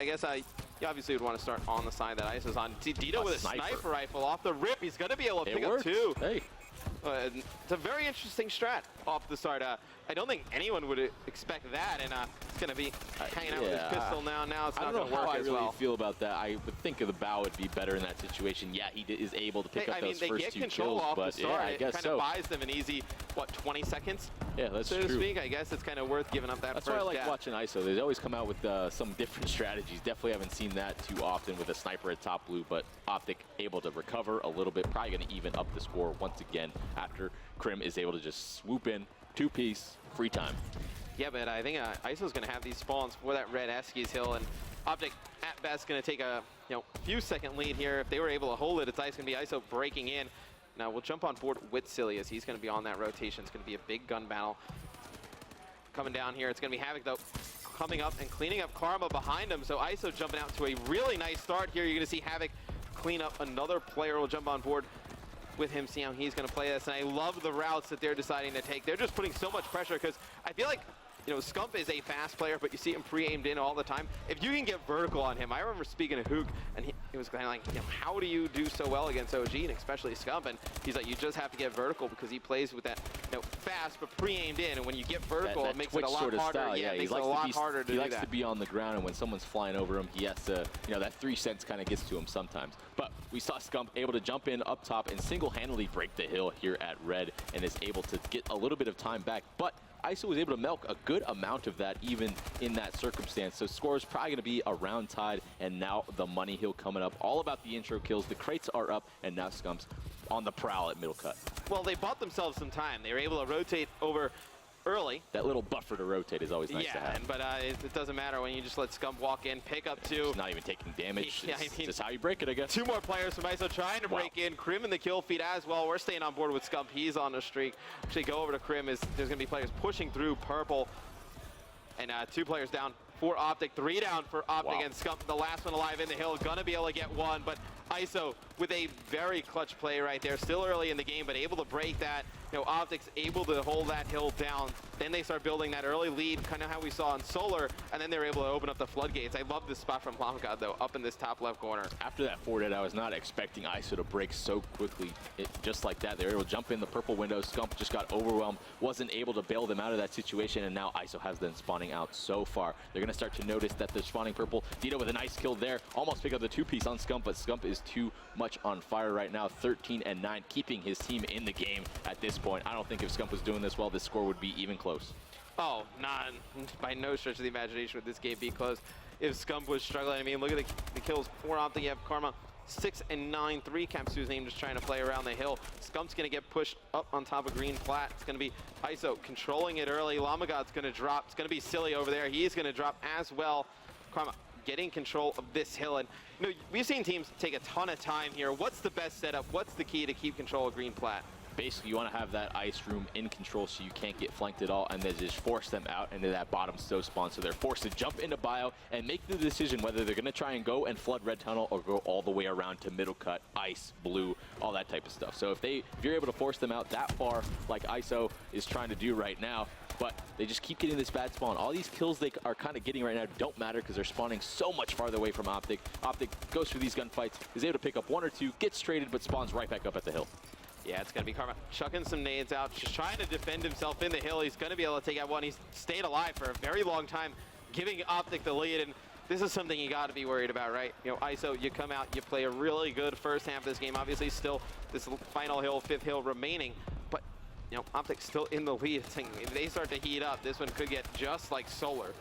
I guess you obviously would want to start on the side that Ice is on. See Dito with a sniper rifle off the rip. He's going to be able to pick up two. Hey. It's a very interesting strat off the start. I don't think anyone would expect that, and it's going to be hanging out with his pistol now. Now it's not going to work as well. I don't know how I really feel about that. I would think the bow would be better in that situation. Yeah, he is able to pick up those first 2 kills. They get control off the start. Yeah, I guess it kind of buys them an easy, what, 20 seconds? Yeah, that's so true. to speak. I guess it's kind of worth giving up that That's first why I like gap. watching ISO. They always come out with some different strategies. Definitely haven't seen that too often with a sniper at top blue, but OpTic able to recover a little bit. Probably going to even up the score once again after Krim is able to just swoop in, 2-piece, free time. Yeah, but I think ISO's going to have these spawns for that red Eskies hill, and OpTic at best going to take a few second lead here. If they were able to hold it, it's going to be ISO breaking in. Now we'll jump on board with Silly as he's going to be on that rotation. It's going to be a big gun battle coming down here. It's going to be Havoc though coming up and cleaning up Karma behind him. So ISO jumping out to a really nice start here. You're going to see Havoc clean up. Another player will jump on board with him, see how he's going to play this. And I love the routes that they're deciding to take. They're just putting so much pressure because I feel like Scump is a fast player, but you see him pre-aimed in all the time. If you can get vertical on him, I remember speaking to Hook, and he was kind of like, how do you do so well against OG, and especially Scump? And he's like, you just have to get vertical because he plays with that fast but pre-aimed in, and when you get vertical, it makes it a lot harder. Style, yeah, it makes it a lot harder to do that. He likes to be on the ground, and when someone's flying over him, he has to, that 3 cents kind of gets to him sometimes. But we saw Scump able to jump in up top and single-handedly break the hill here at red, and is able to get a little bit of time back. But ISO was able to milk a good amount of that even in that circumstance. So score is probably going to be around tied, and now the money hill coming up. All about the intro kills. The crates are up, and now Scump's on the prowl at middle cut. Well, they bought themselves some time. They were able to rotate over early. That little buffer to rotate is always nice to have. But it doesn't matter when you just let Scump walk in, pick up 2. He's not even taking damage. Yeah, it's just how you break it, I guess. 2 more players from ISO trying to break in. Krim in the kill feed as well. We're staying on board with Scump. He's on the streak. Actually, go over to Krim. There's going to be players pushing through purple. And 2 players down for OpTic. 3 down for OpTic and Scump. The last one alive in the hill. Gonna be able to get 1, but ISO with a very clutch play right there. Still early in the game, but able to break that. OpTic's able to hold that hill down. Then they start building that early lead, kind of how we saw in Solar, and then they're able to open up the floodgates. I love this spot from Lamagod, though, up in this top left corner. After that 4 dead, I was not expecting ISO to break so quickly, just like that. They were able to jump in the purple window. Scump just got overwhelmed, wasn't able to bail them out of that situation, and now ISO has them spawning out so far. They're going to start to notice that they're spawning purple. Dito with a nice kill there. Almost pick up the 2-piece on Scump, but Scump is too much on fire right now. 13-9, keeping his team in the game at this point. I don't think if Scump was doing this well, this score would be even close. Oh, by no stretch of the imagination would this game be close if Scump was struggling. I mean, look at the kills for OpTic. You have Karma 6 and 9, 3 caps to his name, just trying to play around the hill. Scump's going to get pushed up on top of green plat. It's going to be ISO controlling it early. Lamagod's going to drop. It's going to be Silly over there. He's going to drop as well. Karma getting control of this hill. And we've seen teams take a ton of time here. What's the best setup? What's the key to keep control of green plat? Basically, you want to have that ice room in control so you can't get flanked at all, and then just force them out into that bottom stove spawn. So they're forced to jump into bio and make the decision whether they're going to try and go and flood red tunnel or go all the way around to middle cut, ice, blue, all that type of stuff. So if you're able to force them out that far, like ISO is trying to do right now, but they just keep getting this bad spawn. All these kills they are kind of getting right now don't matter because they're spawning so much farther away from OpTic. OpTic goes through these gunfights, is able to pick up 1 or 2, gets traded, but spawns right back up at the hill. Yeah, it's going to be Karma chucking some nades out, just trying to defend himself in the hill. He's going to be able to take out 1. He's stayed alive for a very long time, giving OpTic the lead. And this is something you got to be worried about, right? ISO, you come out, you play a really good first half of this game. Obviously, still this final hill, 5th hill remaining. But, OpTic's still in the lead. If they start to heat up, this one could get just like Solar.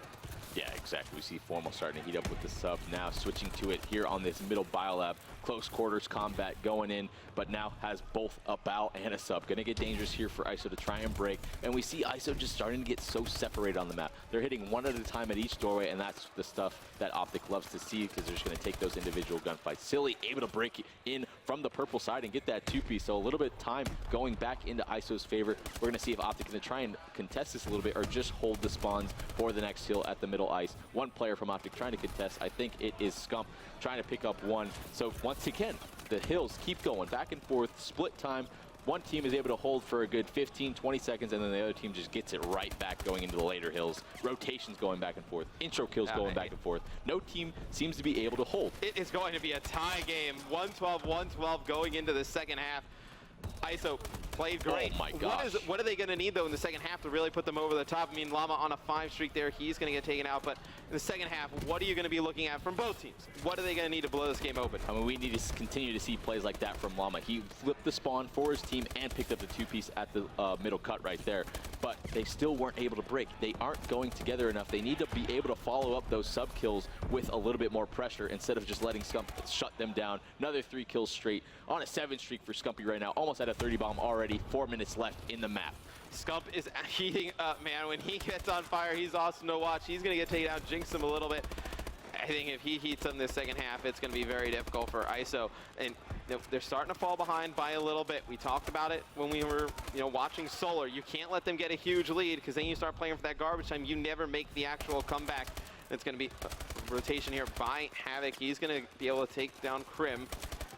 Yeah, exactly. We see Formal starting to heat up with the sub now, switching to it here on this middle biolab. Close quarters combat going in, but now has both a bow and a sub. Gonna get dangerous here for ISO to try and break. And we see ISO just starting to get so separated on the map. They're hitting 1 at a time at each doorway, and that's the stuff that OpTic loves to see because they're just gonna take those individual gunfights. Silly able to break in from the purple side and get that 2-piece. So a little bit of time going back into ISO's favor. We're gonna see if OpTic can try and contest this a little bit or just hold the spawns for the next hill at the middle ice. 1 player from OpTic trying to contest. I think it is Scump trying to pick up 1. So once again, the hills keep going back and forth, split time. one team is able to hold for a good 15, 20 seconds, and then the other team just gets it right back going into the later hills. Rotations going back and forth. Intro kills going back and forth. No team seems to be able to hold. It is going to be a tie game. 112, 112 going into the second half. ISO played great. Oh my gosh. What are they going to need, though, in the second half to really put them over the top? I mean, Llama on a 5 streak there. He's going to get taken out. But in the second half, what are you going to be looking at from both teams? What are they going to need to blow this game open? I mean, we need to continue to see plays like that from Llama. He flipped the spawn for his team and picked up the 2-piece at the middle cut right there. But they still weren't able to break. They aren't going together enough. They need to be able to follow up those sub kills with a little bit more pressure instead of just letting Scump shut them down. Another 3 kills straight on a 7 streak for Scumpy right now. Almost at a 30 bomb already. 4 minutes left in the map. Scump is heating up, man. When he gets on fire, he's awesome to watch. He's going to get taken out, jinx him a little bit. I think if he heats them this second half, it's going to be very difficult for ISO. And they're starting to fall behind by a little bit. We talked about it when we were, watching Solar. You can't let them get a huge lead, because then you start playing for that garbage time. You never make the actual comeback. It's going to be a rotation here by Havoc. He's going to be able to take down Crim.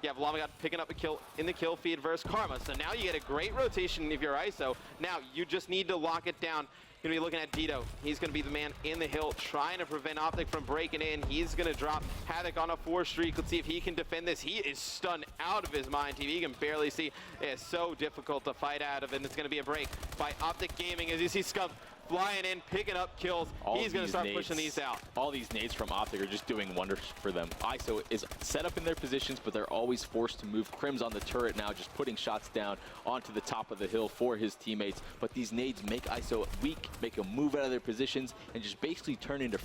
You have Llama picking up a kill in the kill feed versus Karma. So now you get a great rotation if you're ISO. Now you just need to lock it down. You're going to be looking at Dito. He's going to be the man in the hill trying to prevent OpTic from breaking in. He's going to drop Havoc on a 4 streak. Let's see if he can defend this. He is stunned out of his mind. TV can barely see. It is so difficult to fight out of, and it's going to be a break by OpTic Gaming as you see Scump flying in, picking up kills. He's going to start pushing these out. All these nades from OpTic are just doing wonders for them. ISO is set up in their positions, but they're always forced to move. Crim's on the turret now, just putting shots down onto the top of the hill for his teammates. But these nades make ISO weak, make them move out of their positions, and just basically turn into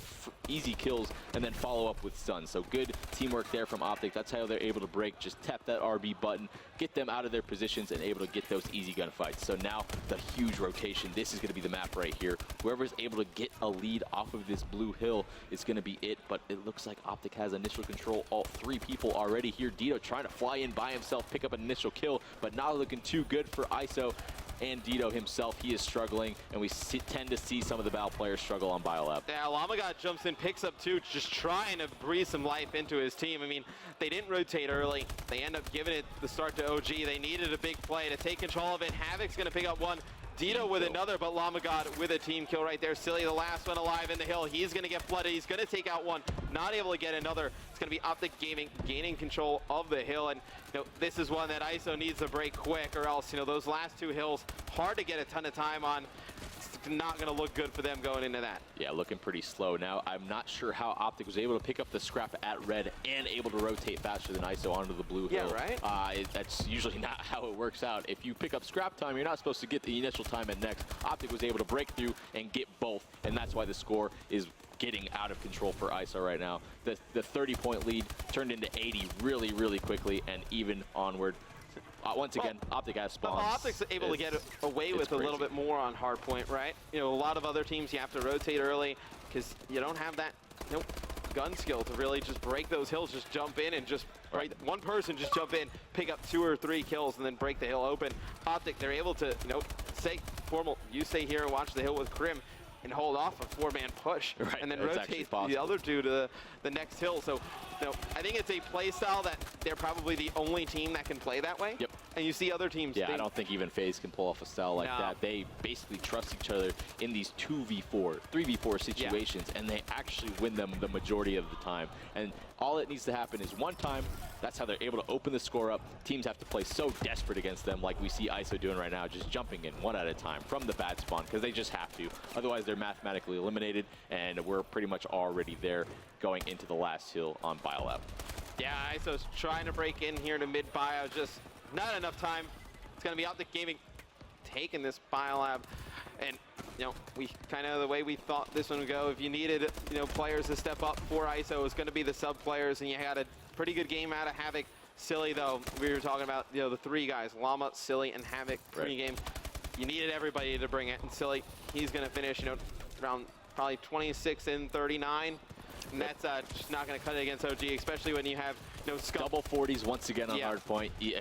easy kills and then follow up with stuns. So good teamwork there from OpTic. That's how they're able to break. Just tap that RB button, get them out of their positions, and able to get those easy gunfights. So now the huge rotation. This is going to be the map right here. Whoever's able to get a lead off of this blue hill is going to be it, but it looks like OpTic has initial control. All 3 people already here. Dito trying to fly in by himself, pick up an initial kill, but not looking too good for ISO. And Dito himself, he is struggling, and we tend to see some of the Battle players struggle on BioLab. Yeah, Llama jumps in, picks up 2, just trying to breathe some life into his team. I mean, they didn't rotate early. They end up giving it the start to OG. They needed a big play to take control of it. Havoc's going to pick up 1. Dito with another, but Llama with a team kill right there. Silly, the last one alive in the hill. He's going to get flooded. He's going to take out 1. Not able to get another. It's going to be OpTic Gaming gaining control of the hill. And this is one that ISO needs to break quick, or else those last 2 hills, hard to get a ton of time on. It's not going to look good for them going into that. Yeah, looking pretty slow. Now, I'm not sure how OpTic was able to pick up the scrap at red and able to rotate faster than ISO onto the blue hill. Yeah, right? That's usually not how it works out. If you pick up scrap time, you're not supposed to get the initial time at next. OpTic was able to break through and get both, and that's why the score is getting out of control for ISO right now. The 30-point lead turned into 80 really, really quickly, and even onward. Once again, OpTic has spawns. OpTic's able to get away with a little bit more on hardpoint, right? A lot of other teams you have to rotate early because you don't have that gun skill to really just break those hills, just jump in and just, one person just jump in, pick up 2 or 3 kills and then break the hill open. OpTic, they're able to, say formal, you stay here and watch the hill with Crim and hold off a 4-man push, and then rotate the other 2 to the next hill. So, I think it's a play style that they're probably the only team that can play that way. Yep. And you see other teams. Yeah, I don't think even FaZe can pull off a style like that. They basically trust each other in these 2v4, 3v4 situations, and they actually win them the majority of the time. And all it needs to happen is one time. That's how they're able to open the score up. Teams have to play so desperate against them, like we see ISO doing right now, just jumping in 1 at a time from the bad spawn, because they just have to. Otherwise, they're mathematically eliminated, and we're pretty much already there going into the last hill on BioLab. Yeah, ISO's trying to break in here to mid-bio, just not enough time. It's going to be OpTic Gaming taking this BioLab. And, we kind of the way we thought this one would go. If you needed, players to step up for ISO, it was going to be the sub players, and you had a pretty good game out of Havoc. Silly, though, we were talking about, the 3 guys, Llama, Silly, and Havoc pre-game. You needed everybody to bring it, and Silly, he's going to finish, around probably 26 and 39. And that's just not going to cut it against OG, especially when you have double 40s once again on hardpoint. Yeah,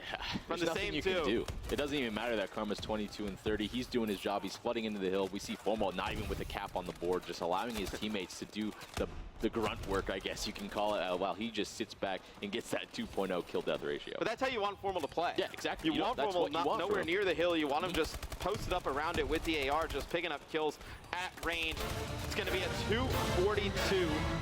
from the same you can do. It doesn't even matter that Karma's 22 and 30. He's doing his job. He's flooding into the hill. We see Formal not even with a cap on the board, just allowing his teammates to do the the grunt work, I guess you can call it, while he just sits back and gets that 2.0 kill-death ratio. But that's how you want Formal to play. Yeah, exactly. You want that's Formal what you want nowhere from near the hill. You want him just posted up around it with the AR, just picking up kills at range. It's going to be a 242